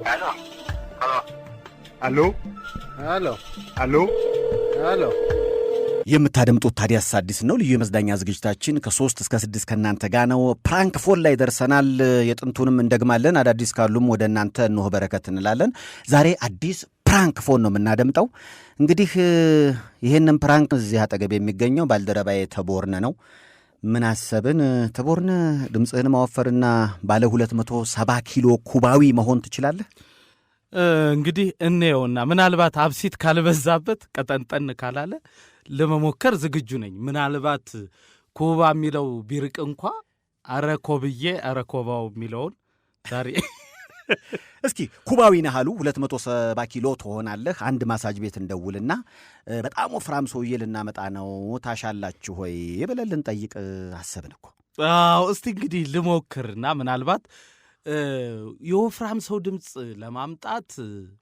Aló. Aló. Aló. Aló. Aló. የምታደምጡት ታዲያስ አዲስ ነው። ልዩ የመዝናኛ ዝግጅታችን ከ3 እስከ 6 ከናንተ ጋር ነው። ፕራንክ ፎን ላይ ደርሰናል። የጥንቱንም እንደግማለን። አዳዲስ ካሉም ወደ እናንተ እንሆ በረከት እንላለን። ዛሬ አዲስ ፕራንክ ፎን ነው የምናደምጠው። እንግዲህ ይሄንን ፕራንክ እዚህ አጠገብ የሚገኘው ባልደረባዬ ተቦርነ ነው። ምን አሰብን ተቦርነ፣ ድምጽህን ማወፈርና ባለ 270 ኪሎ ኩባዊ መሆን ትችላለህ? እንግዲህ እንየውና ምናልባት አብሲት ካልበዛበት ቀጠንጠን ካላለ ለመሞከር ዝግጁ ነኝ። ምናልባት ኩባ የሚለው ቢርቅ እንኳ አረኮብዬ አረኮባው የሚለውን ዛሬ እስኪ ኩባዊ ነሃሉ 270 ኪሎ ትሆናለህ። አንድ ማሳጅ ቤት እንደውልና በጣም ወፍራም ሰውዬ ልናመጣ ነው ታሻላችሁ ሆይ ብለን ልንጠይቅ አሰብን እኮ። አዎ እስቲ እንግዲህ ልሞክርና ምናልባት የወፍራም ሰው ድምፅ ለማምጣት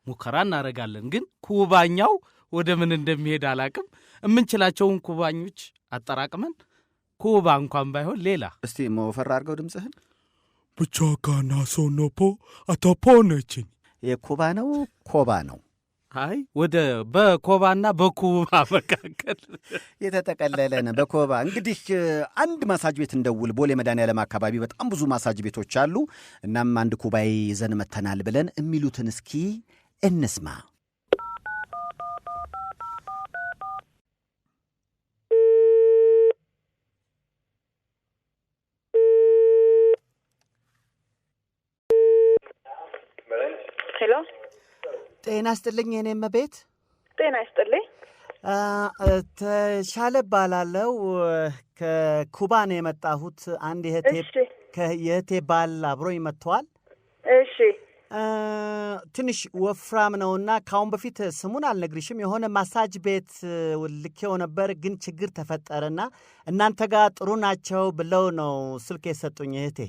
ሙከራ እናደርጋለን። ግን ኩባኛው ወደ ምን እንደሚሄድ አላቅም። የምንችላቸውን ኩባኞች አጠራቅመን ኩባ እንኳን ባይሆን ሌላ እስቲ መወፈር አድርገው ድምፅህን። ብቻ ጋና ሶኖፖ አቶፖ ነችኝ። የኩባ ነው ኮባ ነው? አይ ወደ በኮባና በኩባ መካከል የተጠቀለለ ነው። በኮባ እንግዲህ አንድ ማሳጅ ቤት እንደውል። ቦሌ መድኃኔዓለም አካባቢ በጣም ብዙ ማሳጅ ቤቶች አሉ። እናም አንድ ኩባይ ይዘን መተናል ብለን የሚሉትን እስኪ እንስማ። ሄሎ፣ ጤና ይስጥልኝ። የኔም ቤት ጤና ይስጥልኝ። ተሻለ ባላለው ከኩባ ነው የመጣሁት። አንድ የእህቴ ባል አብሮኝ መጥተዋል። እሺ። ትንሽ ወፍራም ነውና ካሁን በፊት ስሙን አልነግርሽም። የሆነ ማሳጅ ቤት ልኬው ነበር፣ ግን ችግር ተፈጠረና እናንተ ጋር ጥሩ ናቸው ብለው ነው ስልክ የሰጡኝ እህቴ።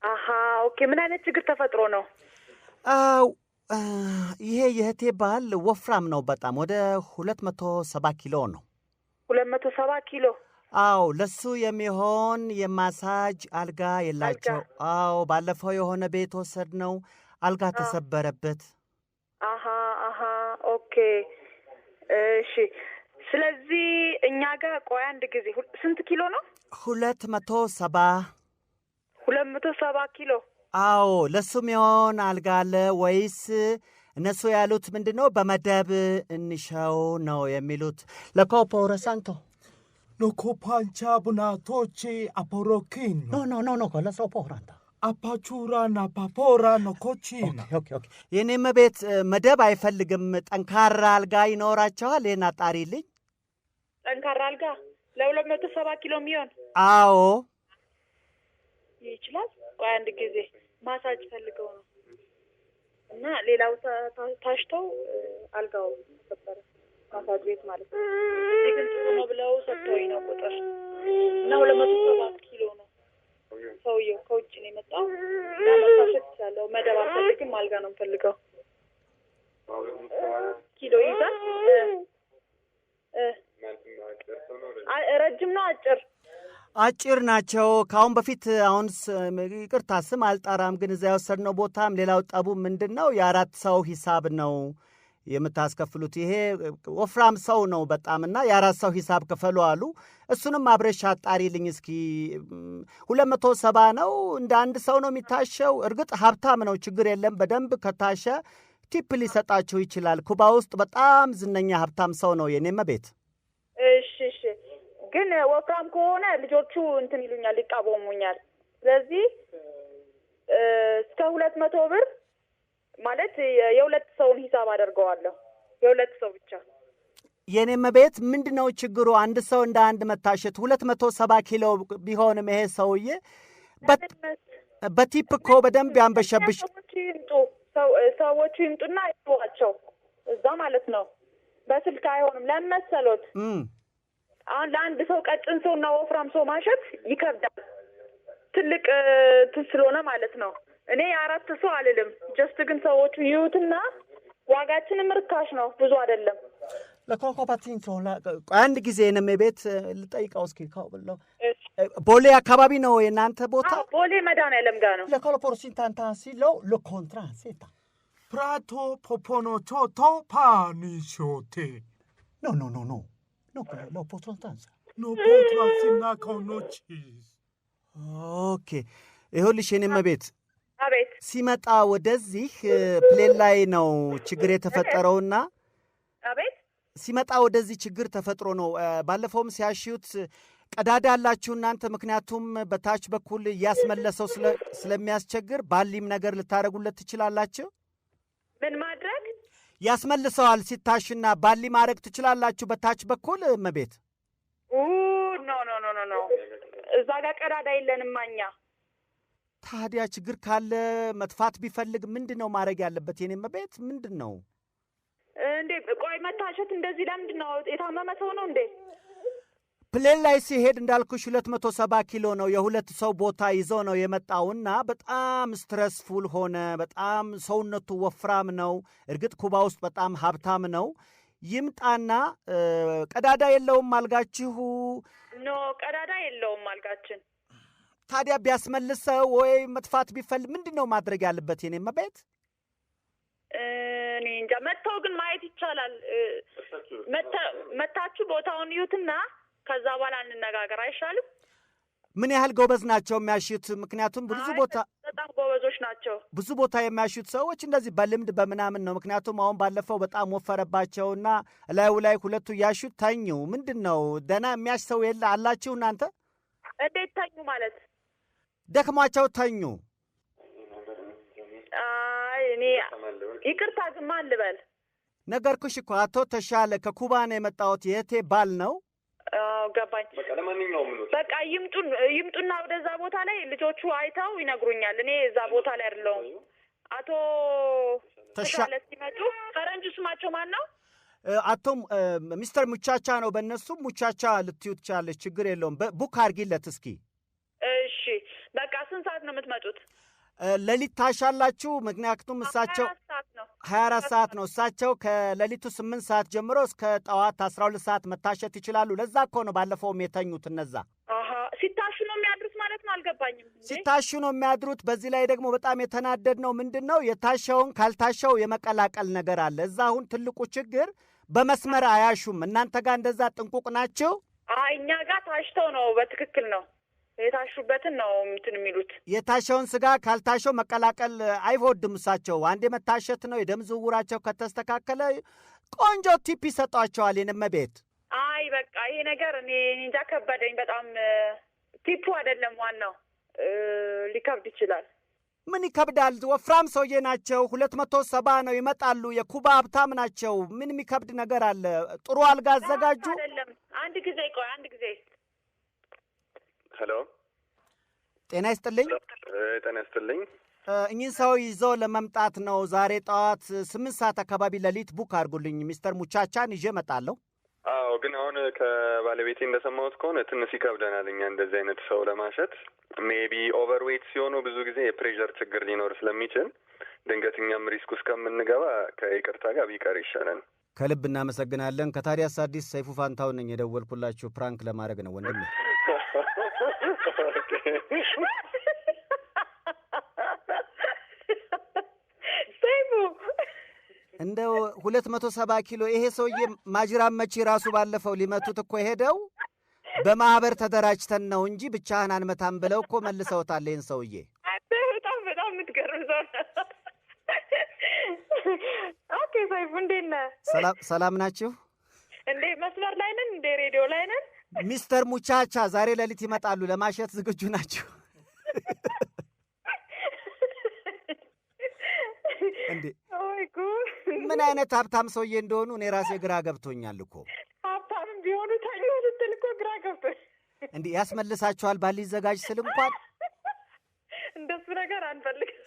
አሃ፣ ኦኬ። ምን አይነት ችግር ተፈጥሮ ነው? ይሄ የእህቴ ባል ወፍራም ነው በጣም። ወደ 270 ኪሎ ነው። 270 ኪሎ? አዎ። ለሱ የሚሆን የማሳጅ አልጋ የላቸው። አዎ። ባለፈው የሆነ ቤት ወሰድ ነው፣ አልጋ ተሰበረበት። አሃ፣ ኦኬ። እሺ። ስለዚህ እኛ ጋር ቆይ አንድ ጊዜ ስንት ኪሎ ነው? 270 ኪሎ? አዎ። ለሱም የሆን አልጋ አለ ወይስ እነሱ ያሉት ምንድን ነው በመደብ እንሸው ነው የሚሉት? ለኮፖረ ሳንቶ ሎኮፓንቻ ቡናቶቼ አፖሮኪን ኖ ለሶፖራንታ አፓቹራና ፓፖራ ኖኮቺና። ኦኬ። የኔም ቤት መደብ አይፈልግም። ጠንካራ አልጋ ይኖራቸዋል? ይህን አጣሪልኝ። ጠንካራ አልጋ ለ270 ኪሎ የሚሆን? አዎ። ይችላል። ቆይ አንድ ጊዜ ማሳጅ ፈልገው ነው እና ሌላው ታሽተው አልጋው ተሰበረ። ማሳጅ ቤት ማለት ነው። ግን ጥሩ ነው ብለው ሰጥተውኝ ነው ቁጥር እና 270 ኪሎ ነው። ሰውየው ከውጭ ነው የመጣው እና መታሸት ይቻለው። መደብ አልፈልግም፣ አልጋ ነው የምፈልገው። ኪሎ ይዛል። ረጅም ነው አጭር? አጭር ናቸው። ከአሁን በፊት አሁን ይቅርታ ስም አልጠራም፣ ግን እዛ የወሰድነው ቦታም ሌላው ጠቡ ምንድን ነው የ4 ሰው ሂሳብ ነው የምታስከፍሉት። ይሄ ወፍራም ሰው ነው በጣም እና የ4 ሰው ሂሳብ ክፈሉ አሉ። እሱንም አብረሽ አጣሪልኝ እስኪ። 270 ነው። እንደ አንድ ሰው ነው የሚታሸው። እርግጥ ሀብታም ነው፣ ችግር የለም። በደንብ ከታሸ ቲፕ ሊሰጣችሁ ይችላል። ኩባ ውስጥ በጣም ዝነኛ ሀብታም ሰው ነው የኔም ቤት። እሺ። ግን ወፍራም ከሆነ ልጆቹ እንትን ይሉኛል፣ ይቃወሙኛል። ስለዚህ እስከ 200 ብር ማለት የሁለት ሰውን ሂሳብ አደርገዋለሁ። የሁለት ሰው ብቻ። የኔም ቤት ምንድነው ችግሩ? አንድ ሰው እንደ አንድ መታሸት 270 ኪሎ ቢሆንም ይሄ ሰውዬ በቲፕ እኮ በደንብ ያንበሸብሽ። ሰዎቹ ይምጡና ይዋቸው እዛ ማለት ነው። በስልክ አይሆንም። ለምን መሰሎት? አሁን ለአንድ ሰው ቀጭን ሰው እና ወፍራም ሰው ማሸት ይከብዳል። ትልቅ ስለሆነ ማለት ነው። እኔ 4 ሰው አልልም። ጀስት ግን ሰዎቹ ይዩትና ዋጋችንም ርካሽ ነው፣ ብዙ አይደለም። ለኮኮፓቲንቶ አንድ ጊዜ ነው ቤት ልጠይቀው እስኪ። ቦሌ አካባቢ ነው የናንተ ቦታ? ቦሌ መድኃኔዓለም ጋር ነው። ለኮሎፖርሲንታንታ ሲሎ ለኮንትራንሴታ 프라토 포포노 초토 파니쇼테. No potrottanza. ኖ ፖትራሲና ኮኖቺስ። ኦኬ ይኸውልሽ የኔም ቤት አቤት። ሲመጣ ወደዚህ ፕሌን ላይ ነው ችግር የተፈጠረውና አቤት። ሲመጣ ወደዚህ ችግር ተፈጥሮ ነው። ባለፈውም ሲያሽዩት ቀዳዳ አላችሁ እናንተ፣ ምክንያቱም በታች በኩል እያስመለሰው ስለሚያስቸግር ባሊም ነገር ልታደርጉለት ትችላላችሁ። ምን ማድረግ? ያስመልሰዋል ሲታሽና ባሊ ማድረግ ትችላላችሁ በታች በኩል መቤት። ኖ እዛ ጋር ቀዳዳ የለንም እኛ። ታዲያ ችግር ካለ መጥፋት ቢፈልግ ምንድን ነው ማድረግ ያለበት? የኔ መቤት ምንድን ነው እንዴ? ቆይ መታሸት እንደዚህ ለምንድን ነው? የታመመ ሰው ነው እንዴ? ፕሌን ላይ ሲሄድ እንዳልኩሽ 270 ኪሎ ነው። የሁለት ሰው ቦታ ይዞ ነው የመጣውና በጣም ስትረስፉል ሆነ። በጣም ሰውነቱ ወፍራም ነው። እርግጥ ኩባ ውስጥ በጣም ሀብታም ነው። ይምጣና ቀዳዳ የለውም አልጋችሁ? ኖ ቀዳዳ የለውም አልጋችን። ታዲያ ቢያስመልሰው ወይ መጥፋት ቢፈልግ ምንድን ነው ማድረግ ያለበት? የኔ መቤት እኔ እንጃ። መጥተው ግን ማየት ይቻላል። መታችሁ ቦታውን እዩትና ከዛ በኋላ እንነጋገር አይሻልም? ምን ያህል ጎበዝ ናቸው የሚያሹት? ምክንያቱም ብዙ ቦታ በጣም ጎበዞች ናቸው። ብዙ ቦታ የሚያሹት ሰዎች እንደዚህ በልምድ በምናምን ነው። ምክንያቱም አሁን ባለፈው በጣም ወፈረባቸውና ላዩ ላይ ሁለቱ እያሹት ተኙ። ምንድን ነው ደህና የሚያሽ ሰው የለ አላችሁ እናንተ? እንዴት ተኙ ማለት? ደክሟቸው ተኙ። አይ እኔ ይቅርታ ግን ማን ልበል? ነገርኩሽ እኮ አቶ ተሻለ ከኩባ ነው የመጣሁት። የእህቴ ባል ነው። ገባኝ። በቃ ይምጡና ወደዛ ቦታ ላይ ልጆቹ አይተው ይነግሩኛል። እኔ እዛ ቦታ ላይ አይደለሁም። አቶ ተሻለ ሲመጡ ፈረንጁ ስማቸው ማን ነው? አቶ ሚስተር ሙቻቻ ነው። በእነሱም ሙቻቻ ልትዩ ትችላለች። ችግር የለውም። ቡክ አድርጊለት እስኪ። እሺ በቃ ስንት ሰዓት ነው የምትመጡት? ሌሊት ታሻላችሁ? ምክንያቱም እሳቸው 24 ሰዓት ነው። እሳቸው ከሌሊቱ 8 ሰዓት ጀምሮ እስከ ጠዋት 12 ሰዓት መታሸት ይችላሉ። ለዛ እኮ ነው ባለፈውም የተኙት እነዛ። ሲታሹ ነው የሚያድሩት ማለት ነው? አልገባኝም። ሲታሹ ነው የሚያድሩት። በዚህ ላይ ደግሞ በጣም የተናደድ ነው ምንድን ነው የታሸውን ካልታሸው የመቀላቀል ነገር አለ እዛ። አሁን ትልቁ ችግር በመስመር አያሹም። እናንተ ጋር እንደዛ ጥንቁቅ ናቸው? እኛ ጋር ታሽተው ነው በትክክል ነው የታሹበትን ነው እንትን የሚሉት። የታሸውን ስጋ ካልታሸው መቀላቀል አይወድም እሳቸው። አንድ የመታሸት ነው። የደም ዝውውራቸው ከተስተካከለ ቆንጆ ቲፕ ይሰጧቸዋል። የነመ ቤት አይ በቃ ይሄ ነገር እኔ እንጃ ከበደኝ በጣም። ቲፑ አይደለም ዋናው፣ ሊከብድ ይችላል። ምን ይከብዳል? ወፍራም ሰውዬ ናቸው። 270 ነው ይመጣሉ። የኩባ ሀብታም ናቸው። ምን የሚከብድ ነገር አለ? ጥሩ አልጋ አዘጋጁ። አይደለም አንድ ጊዜ ቆይ፣ አንድ ጊዜ ሄሎ፣ ጤና ይስጥልኝ። ጤና ይስጥልኝ። እኚህን ሰው ይዞ ለመምጣት ነው ዛሬ ጠዋት 8 ሰዓት አካባቢ ሌሊት ቡክ አድርጉልኝ። ሚስተር ሙቻቻን ይዤ እመጣለሁ። አዎ፣ ግን አሁን ከባለቤቴ እንደሰማሁት ከሆነ ትንሽ ይከብደናል እኛ እንደዚህ አይነት ሰው ለማሸት። ሜቢ ኦቨርዌት ሲሆኑ ብዙ ጊዜ የፕሬዠር ችግር ሊኖር ስለሚችል ድንገትኛም ሪስክ ውስጥ ከምንገባ ከይቅርታ ጋር ቢቀር ይሻላል። ከልብ እናመሰግናለን። ከታዲያስ አዲስ ሰይፉ ፋንታውን ነኝ። የደወልኩላችሁ ፕራንክ ለማድረግ ነው ወንድሜ። ሰይፉ እንደው 270 ኪሎ ይሄ ሰውዬ ማጅራም መቺ ራሱ ባለፈው ሊመቱት እኮ ሄደው በማህበር ተደራጅተን ነው እንጂ ብቻህን አንመታም ብለው እኮ መልሰውታል ይህን ሰውዬ። በጣም የምትገርም ሰው። ኦኬ ሰይፉ እንዴት ነህ? ሰላም ናችሁ እንዴ? መስመር ላይ ነን እንዴ? ሬዲዮ ላይ ነን? ሚስተር ሙቻቻ ዛሬ ሌሊት ይመጣሉ። ለማሸት ዝግጁ ናችሁ እንዴ? ምን አይነት ሀብታም ሰውዬ እንደሆኑ እኔ ራሴ ግራ ገብቶኛል እኮ። ሀብታምም ቢሆኑ ተኙ ስትል እኮ ግራ ገብቶኝ። እንዴ ያስመልሳችኋል ባል ሊዘጋጅ ስል እንኳን እንደሱ ነገር አንፈልግም።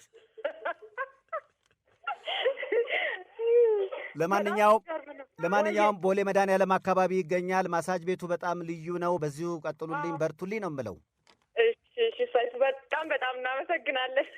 ለማንኛውም ቦሌ መድኃኒዓለም አካባቢ ይገኛል። ማሳጅ ቤቱ በጣም ልዩ ነው። በዚሁ ቀጥሉልኝ፣ በርቱልኝ ነው የምለው። እሺ ሰይፉ፣ በጣም እናመሰግናለን።